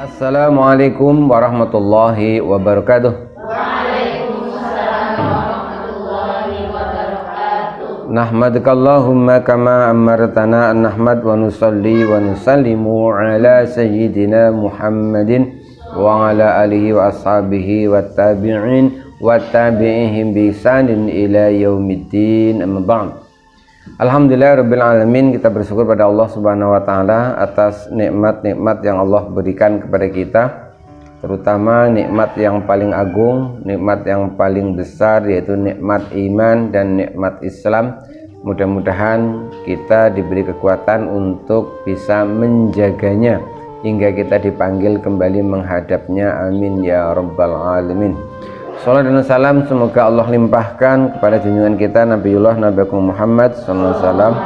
Assalamualaikum warahmatullahi wabarakatuh. Waalaikumsalam warahmatullahi wabarakatuh. Nahmaduka Allahumma kama amartana an nahmad wa nusalli wa nusallimu ala sayyidina Muhammadin wa ala alihi wa ashabihi wa tabi'in wa tabi'ihim bi ihsanin ila yaumiddin, amma ba'd. Alhamdulillah rabbil alamin, kita bersyukur pada Allah Subhanahu wa taala atas nikmat-nikmat yang Allah berikan kepada kita, terutama nikmat yang paling agung, nikmat yang paling besar, yaitu nikmat iman dan nikmat Islam. Mudah-mudahan kita diberi kekuatan untuk bisa menjaganya hingga kita dipanggil kembali menghadapnya, amin ya rabbal alamin. Salam dan salam semoga Allah limpahkan kepada junjungan kita Nabiullah Nabi Muhammad SAW.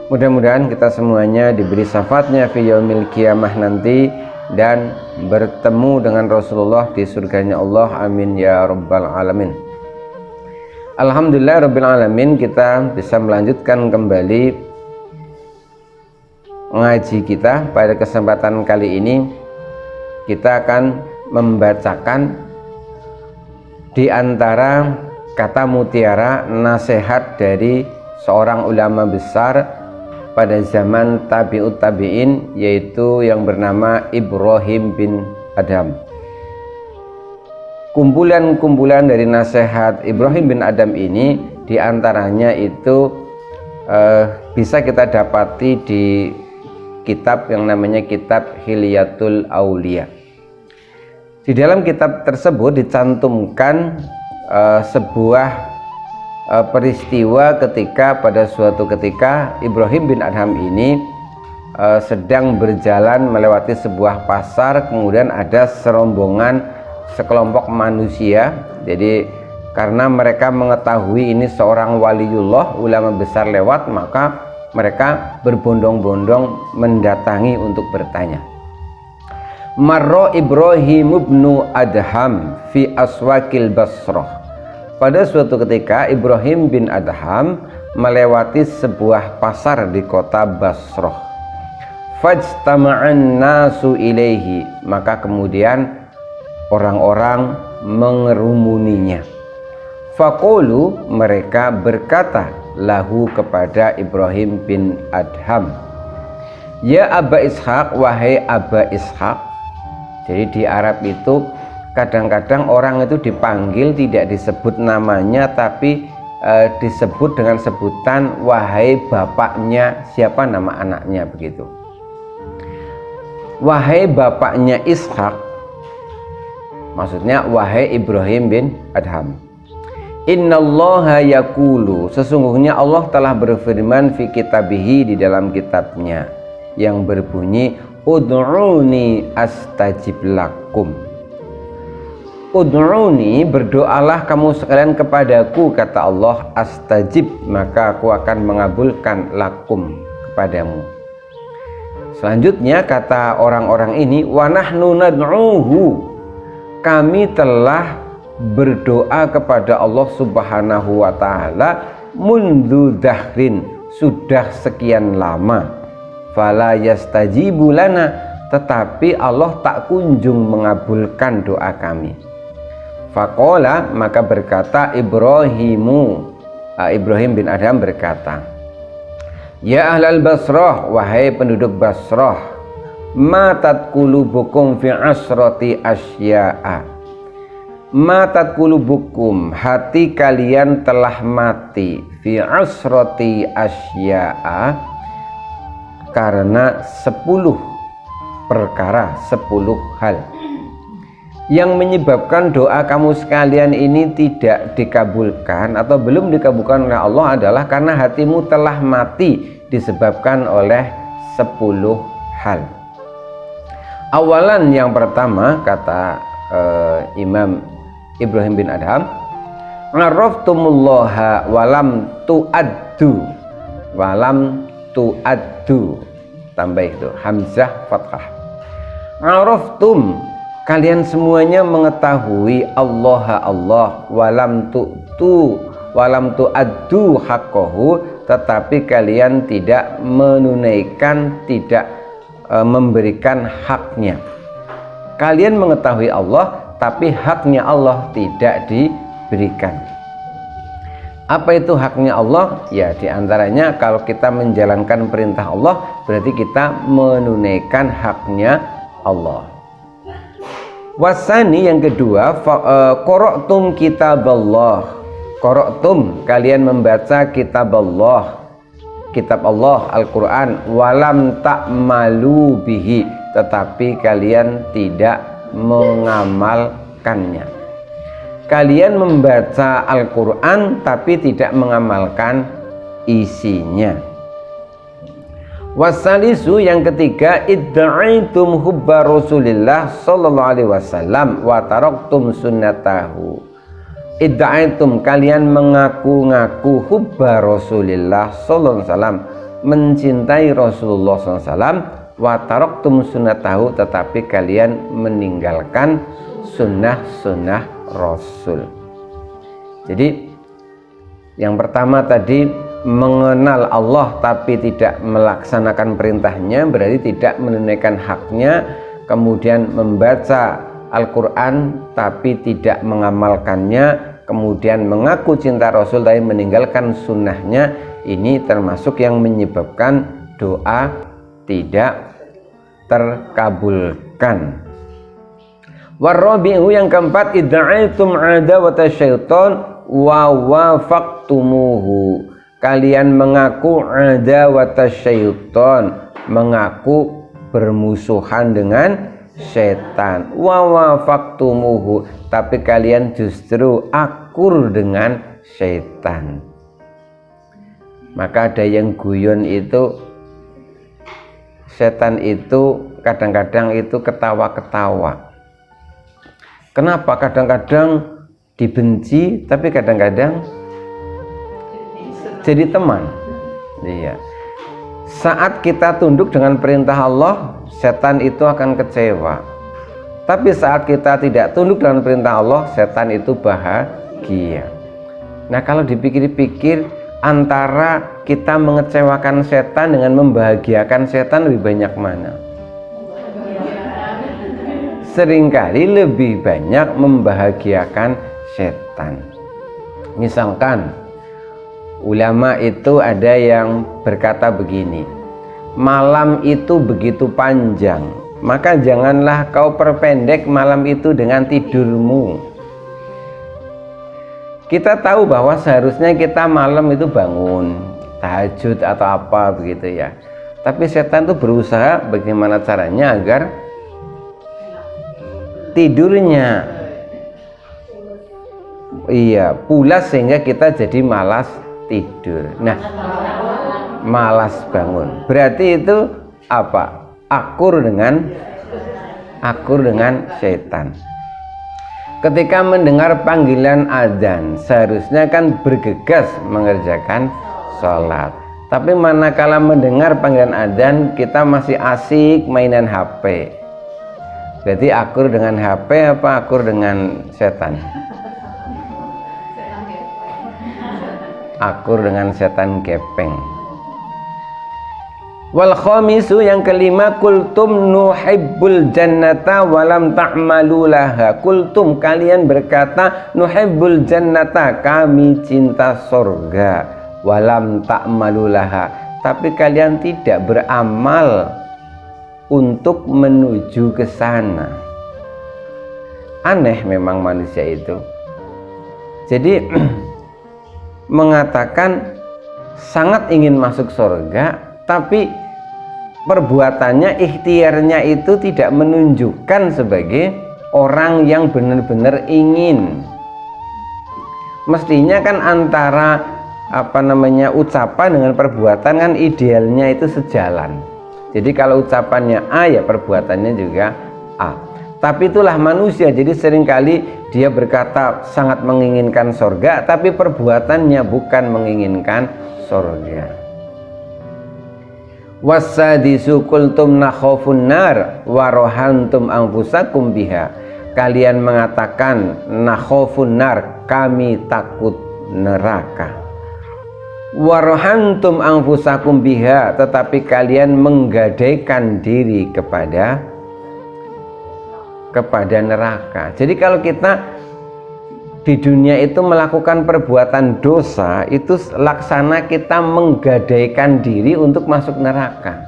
Mudah-mudahan kita semuanya diberi syafaatnya fi yaumil qiyamah nanti dan bertemu dengan Rasulullah di surganya Allah, amin ya rabbal alamin. Alhamdulillah rabbil alamin, kita bisa melanjutkan kembali ngaji kita. Pada kesempatan kali ini kita akan membacakan di antara kata mutiara nasihat dari seorang ulama besar pada zaman tabi'ut tabi'in, yaitu yang bernama Ibrahim bin Adham. Kumpulan-kumpulan dari nasihat Ibrahim bin Adham ini diantaranya itu bisa kita dapati di kitab yang namanya kitab Hilyatul Aulia. Di dalam kitab tersebut dicantumkan sebuah peristiwa ketika pada suatu ketika Ibrahim bin Adham ini sedang berjalan melewati sebuah pasar. Kemudian ada sekelompok manusia. Jadi karena mereka mengetahui ini seorang waliullah, ulama besar lewat, maka mereka berbondong-bondong mendatangi untuk bertanya. Marra Ibrahim ibnu Adham fi aswakil Basrah. Pada suatu ketika Ibrahim bin Adham melewati sebuah pasar di kota Basrah. Fajtama'an nasu ilaihi, maka kemudian orang-orang mengerumuninya. Faqulu, mereka berkata lahu kepada Ibrahim bin Adham, ya Aba Ishaq, wahai Aba Ishaq. Jadi di Arab itu kadang-kadang orang itu dipanggil tidak disebut namanya, tapi disebut dengan sebutan wahai bapaknya, siapa nama anaknya, begitu. Wahai bapaknya Ishaq, maksudnya wahai Ibrahim bin Adham. Innallaha yaqulu, sesungguhnya Allah telah berfirman fi kitabihi, di dalam kitabnya, yang berbunyi ud'uni astajib lakum. Ud'uni, berdoalah kamu sekalian kepadaku, kata Allah, astajib, maka aku akan mengabulkan lakum, kepadamu. Selanjutnya kata orang-orang ini, wa nahnu nad'uhu, kami telah berdoa kepada Allah Subhanahu wa taala mundu dahrin, sudah sekian lama. Fala yastajibu lana, tetapi Allah tak kunjung mengabulkan doa kami. Faqala, maka berkata Ibrahim bin Adham berkata, ya ahlal Basrah, wahai penduduk Basrah, matat qulubukum fi asrati asya'a. Matat qulubukum, hati kalian telah mati, fi asrati asya'a, karena 10 perkara, 10 hal yang menyebabkan doa kamu sekalian ini tidak dikabulkan atau belum dikabulkan oleh Allah adalah karena hatimu telah mati disebabkan oleh 10 hal. Awalan, yang pertama, kata Imam Ibrahim bin Adham, ngaraftumullaha walam tu'addu, walam tu'addu, tambah itu hamzah fathah. Araftum, kalian semuanya mengetahui Allah walam tu'addu haqqahu, tetapi kalian tidak menunaikan, tidak memberikan haknya. Kalian mengetahui Allah, tapi haknya Allah tidak diberikan. Apa itu haknya Allah? Ya, diantaranya kalau kita menjalankan perintah Allah, berarti kita menunaikan haknya Allah. Wasani yang kedua, qara'tum kitaballah. Qara'tum, kalian membaca kitab Allah, Al-Quran, walam ta'malu bihi, tetapi kalian tidak mengamalkannya. Kalian membaca Al-Quran tapi tidak mengamalkan isinya. Wasalisu yang ketiga, idda'aitum hubba Rasulillah sallallahu alaihi wasallam wa taraktum sunnatahu. Idda'aitum, kalian mengaku-ngaku hubba Rasulillah sallallahu alaihi wasallam, mencintai Rasulullah sallallahu alaihi wasallam, wa taraktum sunnatahu, tetapi kalian meninggalkan sunnah-sunnah Rasul. Jadi yang pertama tadi, mengenal Allah tapi tidak melaksanakan perintahnya, berarti tidak menunaikan haknya. Kemudian membaca Al-Quran tapi tidak mengamalkannya, kemudian mengaku cinta Rasul tapi meninggalkan sunnahnya, ini termasuk yang menyebabkan doa tidak terkabulkan. Warabi'u yang keempat, idda'aitum adawata syaitan wa wafaqtumuhu. Kalian mengaku adawata syaitan, mengaku bermusuhan dengan setan. Wa wafaqtumuhu, tapi kalian justru akur dengan setan. Maka ada yang guyon itu, setan itu kadang-kadang itu ketawa-ketawa. Kenapa? Kadang-kadang dibenci, tapi kadang-kadang jadi teman. Iya. Saat kita tunduk dengan perintah Allah, setan itu akan kecewa. Tapi saat kita tidak tunduk dengan perintah Allah, setan itu bahagia. Nah, kalau dipikir-pikir, antara kita mengecewakan setan dengan membahagiakan setan, lebih banyak mana? Seringkali lebih banyak membahagiakan setan. Misalkan ulama itu ada yang berkata begini, malam itu begitu panjang, maka janganlah kau perpendek malam itu dengan tidurmu. Kita tahu bahwa seharusnya kita malam itu bangun tahajud atau apa begitu ya, tapi setan itu berusaha bagaimana caranya agar tidurnya pulas sehingga kita jadi malas tidur. Nah, malas bangun. Berarti itu apa? Akur dengan setan. Ketika mendengar panggilan azan, seharusnya kan bergegas mengerjakan sholat. Tapi manakala mendengar panggilan azan, kita masih asik mainan HP. Berarti akur dengan HP apa akur dengan setan? Akur dengan setan gepeng. Wal khamisu yang kelima, kultum nuhibbul jannata walam ta'malu laha. Kultum, kalian berkata, nuhibbul jannata, kami cinta surga, walam ta'malu laha, tapi kalian tidak beramal untuk menuju ke sana. Aneh memang manusia itu. Jadi mengatakan sangat ingin masuk surga, tapi perbuatannya, ikhtiarnya itu tidak menunjukkan sebagai orang yang benar-benar ingin. Mestinya kan antara ucapan dengan perbuatan kan idealnya itu sejalan. Jadi kalau ucapannya A, ya perbuatannya juga A. Tapi itulah manusia, jadi seringkali dia berkata sangat menginginkan surga, tapi perbuatannya bukan menginginkan surga. Wasadisu kultum nakhofun nar warohantum anfusakum biha. Kalian mengatakan nakhofun nar, kami takut neraka. Warhantum anfusakum biha, tetapi kalian menggadaikan diri kepada neraka. Jadi kalau kita di dunia itu melakukan perbuatan dosa, itu laksana kita menggadaikan diri untuk masuk neraka.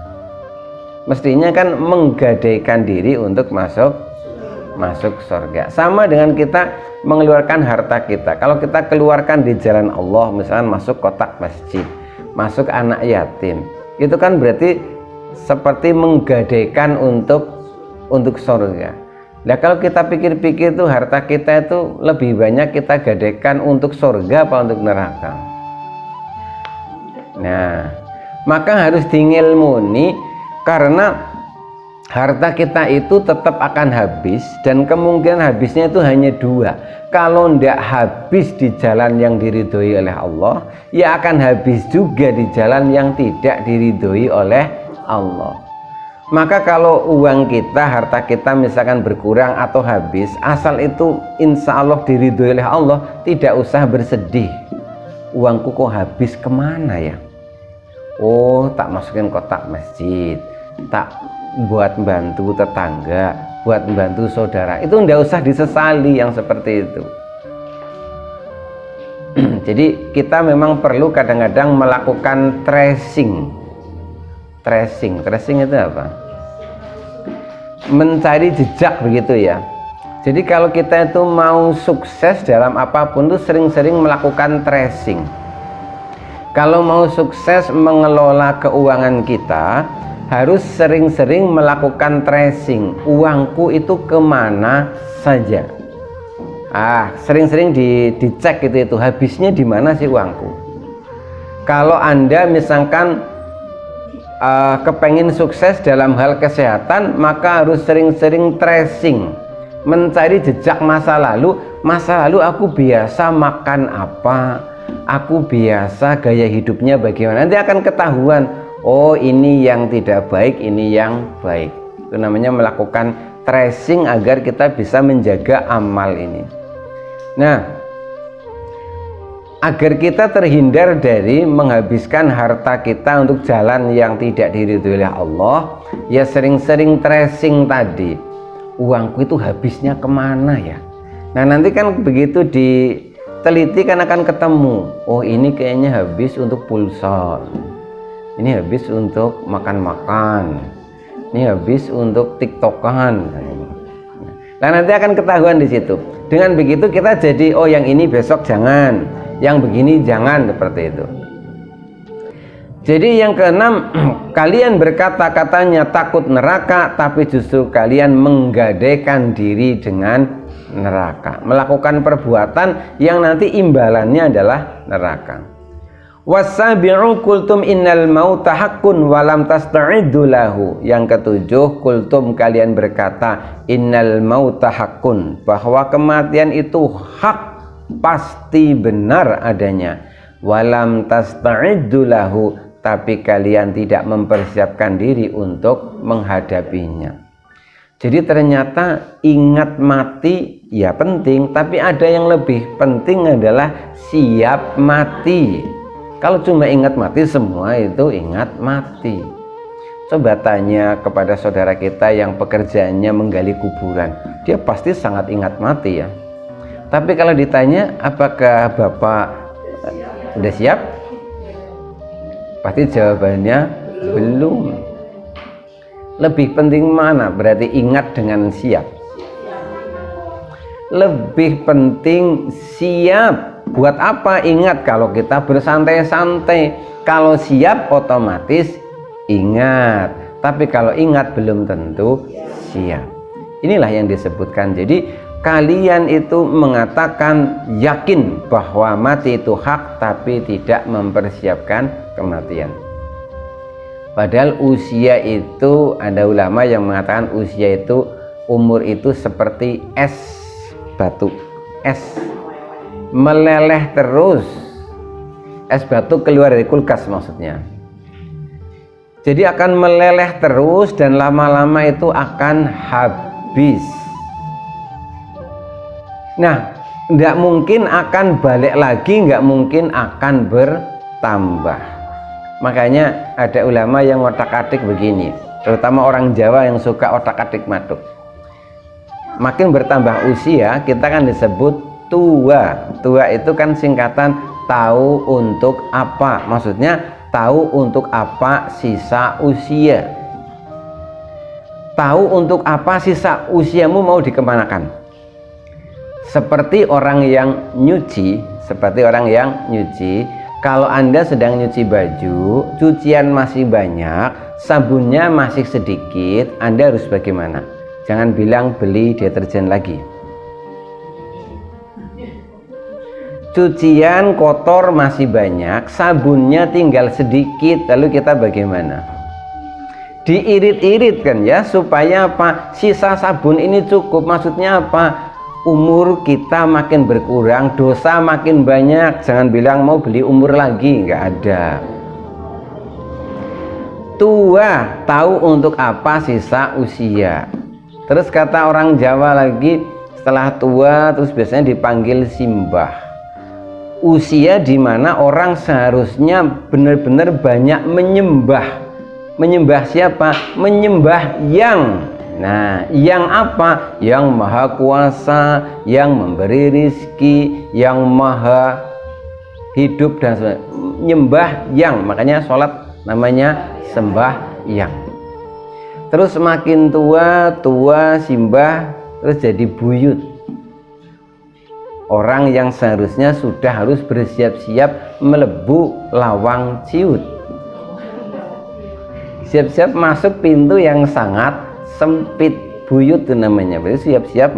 Mestinya kan menggadaikan diri untuk masuk surga. Sama dengan kita mengeluarkan harta kita. Kalau kita keluarkan di jalan Allah, misalnya masuk kotak masjid, masuk anak yatim, itu kan berarti seperti menggadaikan untuk surga. Nah kalau kita pikir-pikir tuh harta kita itu lebih banyak kita gadaikan untuk surga apa untuk neraka? Nah, maka harus diilmuni, karena harta kita itu tetap akan habis, dan kemungkinan habisnya itu hanya dua. Kalau tidak habis di jalan yang diridhoi oleh Allah, ya akan habis juga di jalan yang tidak diridhoi oleh Allah. Maka kalau uang kita, harta kita misalkan berkurang atau habis, asal itu insya Allah diridhoi oleh Allah, tidak usah bersedih. Uangku kok habis, kemana ya? Oh, tak masukin kotak masjid, tak buat bantu tetangga, buat membantu saudara. Itu tidak usah disesali yang seperti itu. Jadi kita memang perlu kadang-kadang melakukan tracing itu apa? Mencari jejak, begitu ya. Jadi kalau kita itu mau sukses dalam apapun itu sering-sering melakukan tracing. Kalau mau sukses mengelola keuangan kita, harus sering-sering melakukan tracing. Uangku itu kemana saja. Sering-sering dicek itu habisnya di mana sih uangku. Kalau Anda misalkan kepengen sukses dalam hal kesehatan, maka harus sering-sering tracing, mencari jejak masa lalu. Masa lalu aku biasa makan apa, aku biasa gaya hidupnya bagaimana. Nanti akan ketahuan, oh ini yang tidak baik, ini yang baik. Itu namanya melakukan tracing agar kita bisa menjaga amal ini. Nah, agar kita terhindar dari menghabiskan harta kita untuk jalan yang tidak diridhoi oleh Allah, ya sering-sering tracing tadi. Uangku itu habisnya kemana ya? Nah nanti kan begitu diteliti kan akan ketemu, oh ini kayaknya habis untuk pulsa, ini habis untuk makan-makan, ini habis untuk tiktokan. Nah nanti akan ketahuan di situ. Dengan begitu kita jadi, oh yang ini besok jangan, yang begini jangan, seperti itu. Jadi yang keenam, kalian berkata-katanya takut neraka, tapi justru kalian menggadaikan diri dengan neraka, melakukan perbuatan yang nanti imbalannya adalah neraka. Wasabi'u kultum innal mauta haqqun walam tasta'iddu lahu. Yang ketujuh, kultum kalian berkata innal mauta haqqun, bahwa kematian itu hak, pasti benar adanya. Walam tasta'iddu lahu, tapi kalian tidak mempersiapkan diri untuk menghadapinya. Jadi ternyata ingat mati ya penting, tapi ada yang lebih penting adalah siap mati. Kalau cuma ingat mati, semua itu ingat mati. Coba tanya kepada saudara kita yang pekerjaannya menggali kuburan, dia pasti sangat ingat mati ya. Tapi kalau ditanya apakah Bapak udah siap, pasti jawabannya belum. Lebih penting mana? Berarti ingat dengan siap. Lebih penting siap. Buat apa ingat kalau kita bersantai-santai? Kalau siap otomatis ingat. Tapi kalau ingat belum tentu siap. Inilah yang disebutkan. Jadi kalian itu mengatakan yakin bahwa mati itu hak, tapi tidak mempersiapkan kematian. Padahal usia itu, ada ulama yang mengatakan usia itu, umur itu seperti es batu, es meleleh terus. Es batu keluar dari kulkas maksudnya. Jadi akan meleleh terus dan lama-lama itu akan habis. Nah, tidak mungkin akan balik lagi, nggak mungkin akan tambah. Makanya ada ulama yang otak-atik begini, terutama orang Jawa yang suka otak-atik matuk. Makin bertambah usia kita kan disebut tua. Tua itu kan singkatan tahu untuk apa, maksudnya tahu untuk apa sisa usia. Tahu untuk apa sisa usiamu mau dikemanakan. Seperti orang yang nyuci, kalau Anda sedang nyuci baju, cucian masih banyak, sabunnya masih sedikit, Anda harus bagaimana? Jangan bilang beli deterjen lagi. Cucian kotor masih banyak, sabunnya tinggal sedikit, lalu kita bagaimana? Diirit-irit kan ya, supaya apa? Sisa sabun ini cukup, maksudnya apa? Umur kita makin berkurang, dosa makin banyak. Jangan bilang mau beli umur lagi, nggak ada. Tua, tahu untuk apa sisa usia. Terus kata orang Jawa lagi, setelah tua terus biasanya dipanggil simbah. Usia di mana orang seharusnya benar-benar banyak menyembah. Menyembah siapa? Menyembah yang. Nah, yang apa? Yang maha kuasa, yang memberi rizki, yang maha hidup dan sebagainya. Nyembah yang, makanya sholat namanya sembah yang. Terus semakin tua simbah, terus jadi buyut. Orang yang seharusnya sudah harus bersiap-siap melebu lawang ciut. Siap-siap masuk pintu yang sangat sempit, buyut itu namanya. Berarti siap-siap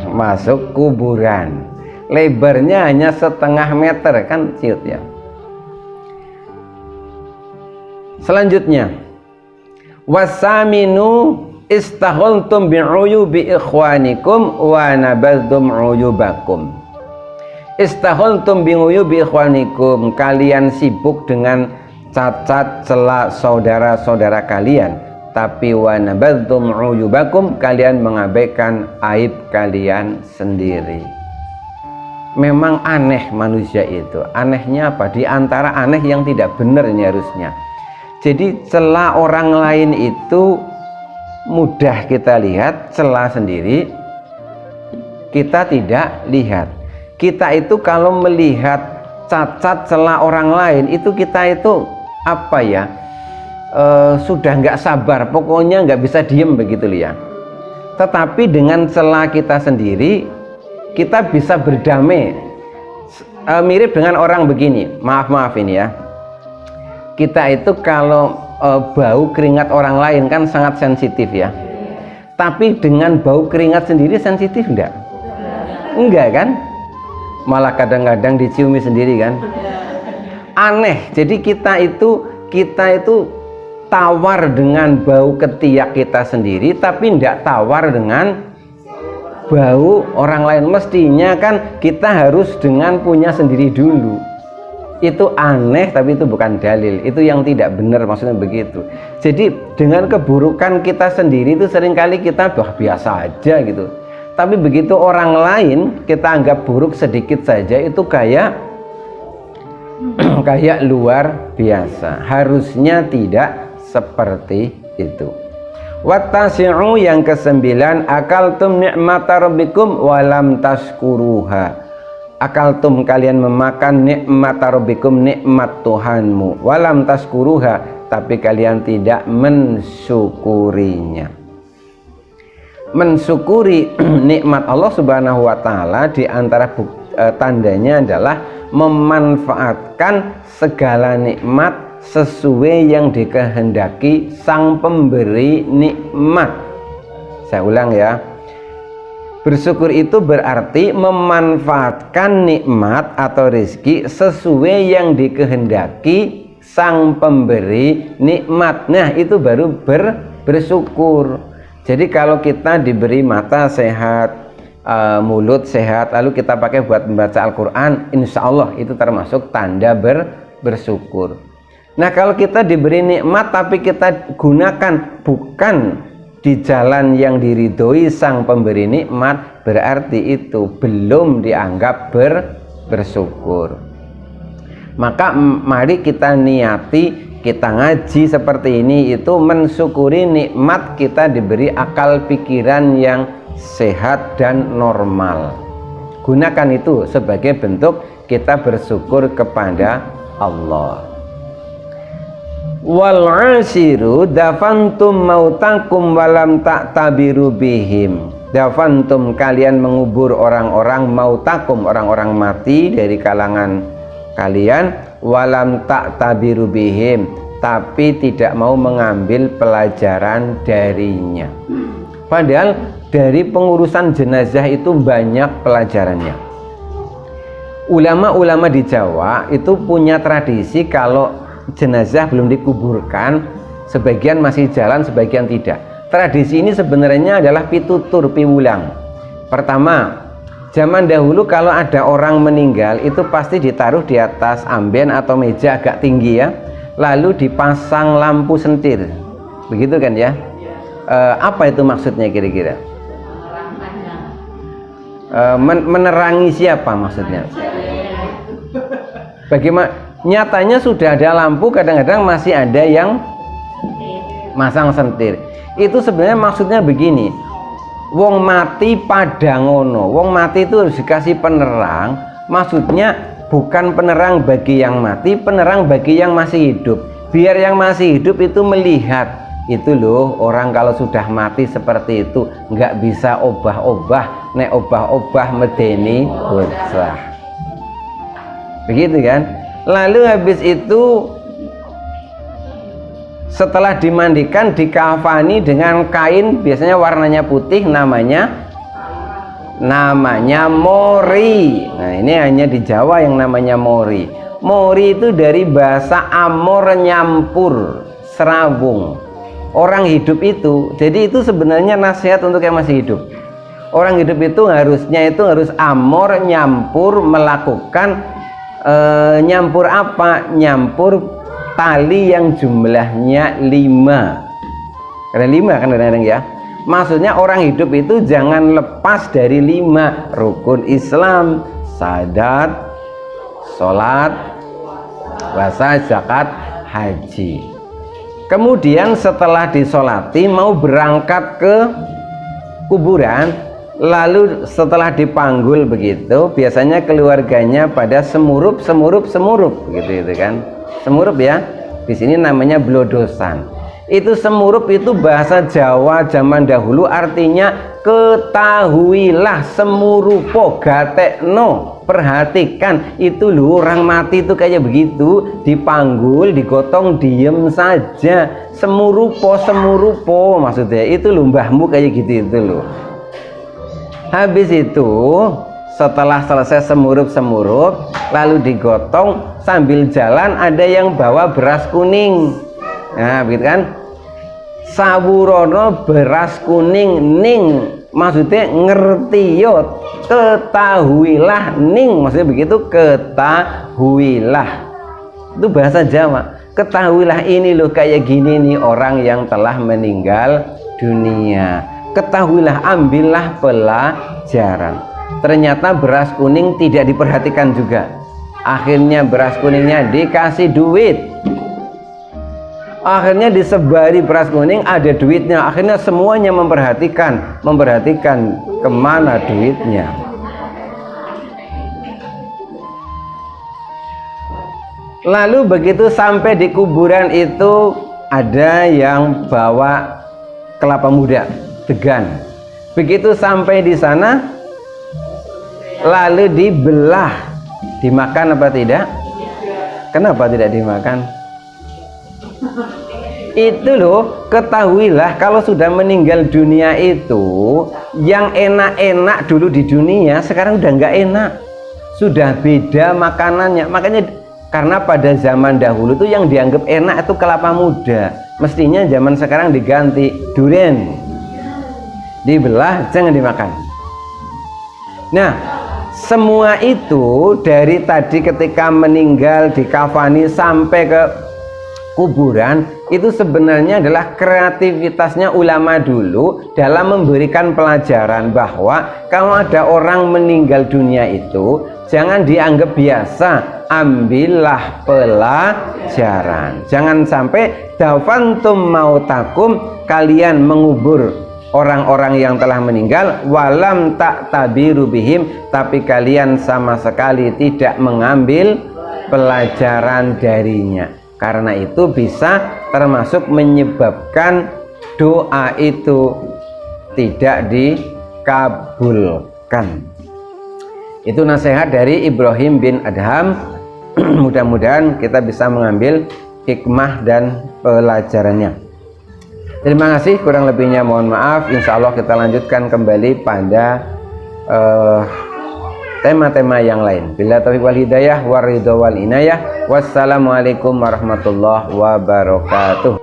masuk kuburan. Lebarnya hanya setengah meter kan ciut ya. Selanjutnya, wasaminu istahultum bi'uyubi ikhwanikum wa nabadtum uyubakum. Istahultum bi'uyubi ikhwanikum, kalian sibuk dengan cacat celak saudara-saudara kalian, tapi wa nabadtum uyubakum, kalian mengabaikan aib kalian sendiri. Memang aneh manusia itu. Anehnya apa? Di antara aneh yang tidak benar ini harusnya. Jadi celah orang lain itu mudah kita lihat, celah sendiri kita tidak lihat. Kita itu kalau melihat cacat celah orang lain itu kita itu apa ya, sudah nggak sabar, pokoknya nggak bisa diem begitu ya. Tetapi dengan celah kita sendiri kita bisa berdamai. Mirip dengan orang begini, maaf ini ya, kita itu kalau bau keringat orang lain kan sangat sensitif ya. Tapi dengan bau keringat sendiri sensitif enggak? Enggak kan? Malah kadang-kadang diciumi sendiri kan? Aneh. Jadi kita itu tawar dengan bau ketiak kita sendiri, tapi enggak tawar dengan bau orang lain. Mestinya kan kita harus dengan punya sendiri dulu. Itu aneh, tapi itu bukan dalil. Itu yang tidak benar, maksudnya begitu. Jadi dengan keburukan kita sendiri itu seringkali kita biasa aja gitu. Tapi begitu orang lain kita anggap buruk sedikit saja, itu kayak luar biasa. Harusnya tidak seperti itu. Wattasi'u, yang ke-9, akaltum ni'mata rabbikum walam tashkuruha. Akaltum, kalian memakan nikmat rabbikum, nikmat Tuhanmu, walam tashkuruha, tapi kalian tidak mensyukurinya. Mensyukuri nikmat Allah Subhanahu wa taala di antara tandanya adalah memanfaatkan segala nikmat sesuai yang dikehendaki sang pemberi nikmat. Saya ulang ya. Bersyukur itu berarti memanfaatkan nikmat atau rezeki sesuai yang dikehendaki sang pemberi nikmat. Nah, itu baru bersyukur. Jadi kalau kita diberi mata sehat, mulut sehat, lalu kita pakai buat membaca Al-Quran, insya Allah itu termasuk tanda bersyukur. Nah, kalau kita diberi nikmat tapi kita gunakan bukan di jalan yang diridhoi sang pemberi nikmat, berarti itu belum dianggap bersyukur. Maka mari kita niati, kita ngaji seperti ini itu mensyukuri nikmat kita diberi akal pikiran yang sehat dan normal. Gunakan itu sebagai bentuk kita bersyukur kepada Allah. Wal 'ashiru dafantum mautakum walam ta'tabiru bihim. Dafantum, kalian mengubur orang-orang, mautakum, orang-orang mati dari kalangan kalian, walam ta'tabiru bihim, tapi tidak mau mengambil pelajaran darinya. Padahal dari pengurusan jenazah itu banyak pelajarannya. Ulama-ulama di Jawa itu punya tradisi kalau jenazah belum dikuburkan, sebagian masih jalan, sebagian tidak. Tradisi ini sebenarnya adalah pitutur, piwulang. Pertama, zaman dahulu kalau ada orang meninggal itu pasti ditaruh di atas amben atau meja agak tinggi ya, lalu dipasang lampu sentir, begitu kan ya. Apa itu maksudnya kira-kira? Menerangi siapa maksudnya? Bagaimana? Nyatanya sudah ada lampu, kadang-kadang masih ada yang masang sentir. Itu sebenarnya maksudnya begini, wong mati pada ngono, wong mati itu harus dikasih penerang. Maksudnya bukan penerang bagi yang mati, penerang bagi yang masih hidup. Biar yang masih hidup itu melihat, itu loh orang kalau sudah mati seperti itu nggak bisa obah-obah, nek obah-obah medeni bocah, begitu kan. Lalu habis itu setelah dimandikan dikafani dengan kain biasanya warnanya putih, namanya mori. Nah ini hanya di Jawa yang namanya mori. Mori itu dari bahasa Amor, nyampur, serawung. Orang hidup itu, jadi itu sebenarnya nasihat untuk yang masih hidup. Orang hidup itu harus amor, nyampur, melakukan nyampur apa? Nyampur tali yang jumlahnya 5. Karena 5 kan kadang-kadang ya. Maksudnya orang hidup itu jangan lepas dari 5 rukun Islam: syahadat, sholat, puasa, zakat, haji. Kemudian setelah disolati mau berangkat ke kuburan, lalu setelah dipanggul begitu, biasanya keluarganya pada semurup begitu kan. Semurup ya, di sini namanya blodosan. Itu semurup itu bahasa Jawa zaman dahulu, artinya ketahuilah, semurupo, gatekno, perhatikan. Itu loh orang mati itu kayak begitu, dipanggul, digotong, diem saja. Semurupo maksudnya itu loh, mbahmu kayak gitu itu loh. Habis itu setelah selesai semurup lalu digotong, sambil jalan ada yang bawa beras kuning. Nah begitu kan, sawurono beras kuning, ning maksudnya ngerti yo, ketahuilah, ning maksudnya begitu, ketahuilah. Itu bahasa Jawa. Ketahuilah ini loh kayak gini nih orang yang telah meninggal dunia. Ketahuilah, ambillah pelajaran. Ternyata beras kuning tidak diperhatikan juga. Akhirnya beras kuningnya dikasih duit. Akhirnya disebari beras kuning, ada duitnya. Akhirnya semuanya memperhatikan kemana duitnya. Lalu begitu sampai di kuburan itu ada yang bawa kelapa muda, degan. Begitu sampai di sana lalu dibelah, dimakan apa tidak? Kenapa tidak dimakan? Itu loh, ketahuilah kalau sudah meninggal dunia itu, yang enak-enak dulu di dunia sekarang udah nggak enak, sudah beda makanannya. Makanya karena pada zaman dahulu tuh yang dianggap enak itu kelapa muda, mestinya zaman sekarang diganti durian, dibelah jangan dimakan. Nah semua itu dari tadi ketika meninggal dikafani sampai ke kuburan itu sebenarnya adalah kreativitasnya ulama dulu dalam memberikan pelajaran bahwa kalau ada orang meninggal dunia itu jangan dianggap biasa, ambillah pelajaran. Jangan sampai dafantum mautakum, kalian mengubur orang-orang yang telah meninggal, walam tak tabiru bihim, tapi kalian sama sekali tidak mengambil pelajaran darinya. Karena itu bisa termasuk menyebabkan doa itu tidak dikabulkan. Itu nasihat dari Ibrahim bin Adham. Mudah-mudahan kita bisa mengambil hikmah dan pelajarannya. Terima kasih, kurang lebihnya mohon maaf. Insya Allah kita lanjutkan kembali pada tema-tema yang lain. Bila taufiq wal hidayah, waridho wal inayah. Wassalamualaikum warahmatullahi wabarakatuh.